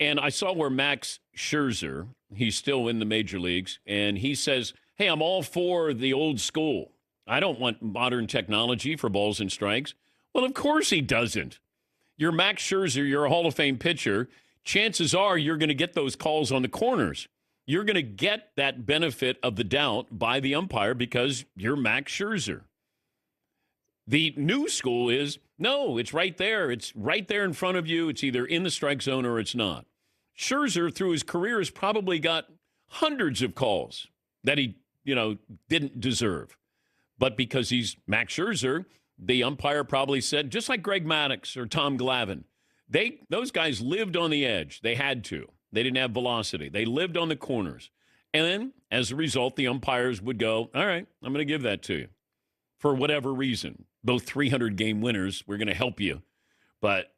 And I saw where Max Scherzer, he's still in the major leagues, and he says, hey, I'm all for the old school. I don't want modern technology for balls and strikes. Well, of course he doesn't. You're Max Scherzer, you're a Hall of Fame pitcher. Chances are you're going to get those calls on the corners. You're going to get that benefit of the doubt by the umpire because you're Max Scherzer. The new school is, no, it's right there. It's right there in front of you. It's either in the strike zone or it's not. Scherzer, through his career, has probably got hundreds of calls that he, didn't deserve. But because he's Max Scherzer, the umpire probably said, just like Greg Maddux or Tom Glavine, those guys lived on the edge. They had to. They didn't have velocity. They lived on the corners. And then, as a result, the umpires would go, all right, I'm going to give that to you for whatever reason. Both 300-game winners, we're going to help you. But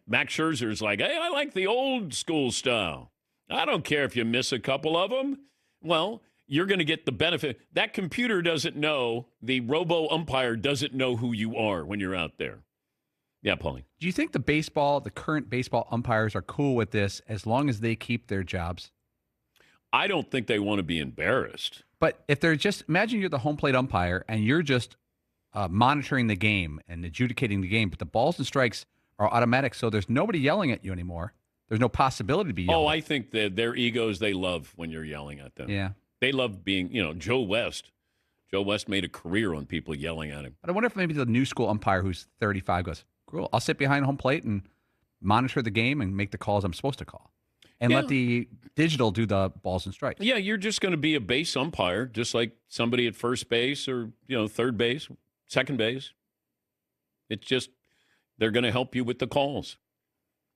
Max Scherzer is like, hey, I like the old school style. I don't care if you miss a couple of them. Well, you're going to get the benefit. That computer doesn't know, the robo-umpire doesn't know who you are when you're out there. Yeah, Paulie. Do you think the current baseball umpires are cool with this as long as they keep their jobs? I don't think they want to be embarrassed. But if they're imagine you're the home plate umpire and you're just monitoring the game and adjudicating the game, but the balls and strikes are automatic, so there's nobody yelling at you anymore. There's no possibility to be yelling. Oh, I think that their egos, they love when you're yelling at them. Yeah. They love being, Joe West. Joe West made a career on people yelling at him. But I wonder if maybe the new school umpire who's 35 goes, cool, I'll sit behind home plate and monitor the game and make the calls I'm supposed to call. And let the digital do the balls and strikes. Yeah, you're just going to be a base umpire, just like somebody at first base or, third base, second base. It's just they're going to help you with the calls.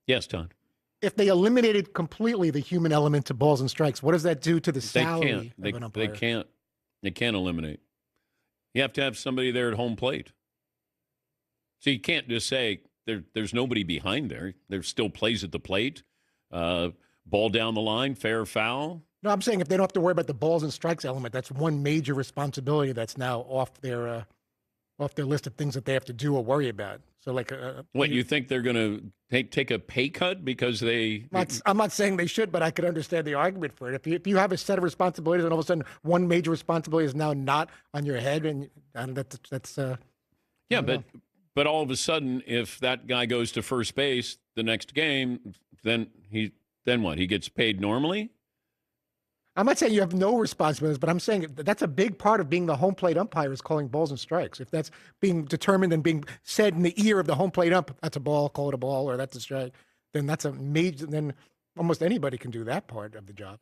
Yes, Todd. If they eliminated completely the human element to balls and strikes, what does that do to the salary of an umpire? They can't eliminate. You have to have somebody there at home plate. So you can't just say there's nobody behind there. There's still plays at the plate. Ball down the line, fair, foul. No, I'm saying if they don't have to worry about the balls and strikes element, that's one major responsibility that's now off their list of things that they have to do or worry about. So, you think they're going to take a pay cut because they? I'm not saying they should, but I could understand the argument for it. If you have a set of responsibilities and all of a sudden one major responsibility is now not on your head, and that's yeah, but all of a sudden, if that guy goes to first base the next game, then what? He gets paid normally? I'm not saying you have no responsibilities, but I'm saying that's a big part of being the home plate umpire is calling balls and strikes. If that's being determined and being said in the ear of the home plate ump, that's a ball, call it a ball, or that's a strike, then that's a major. Then almost anybody can do that part of the job.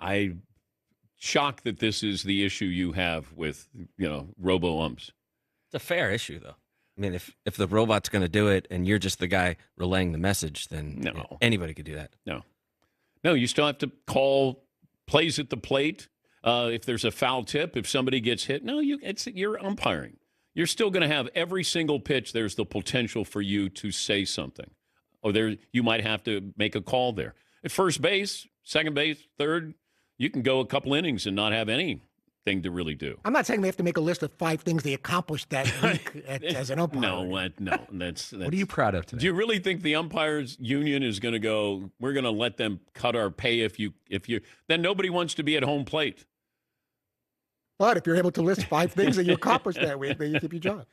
I'm shocked that this is the issue you have with robo umps. It's a fair issue, though. I mean, if the robot's going to do it and you're just the guy relaying the message, then anybody could do that. No, you still have to call plays at the plate. If there's a foul tip, if somebody gets hit, you're umpiring. You're still going to have every single pitch. There's the potential for you to say something, or you might have to make a call there. At first base, second base, third, you can go a couple innings and not have anything to really do. I'm not saying they have to make a list of 5 things they accomplished that week as an umpire. No, that's. What are you proud of today? Do you really think the umpires union is going to go, we're going to let them cut our pay if you then nobody wants to be at home plate. But if you're able to list 5 things that you accomplished that week, then you keep your job.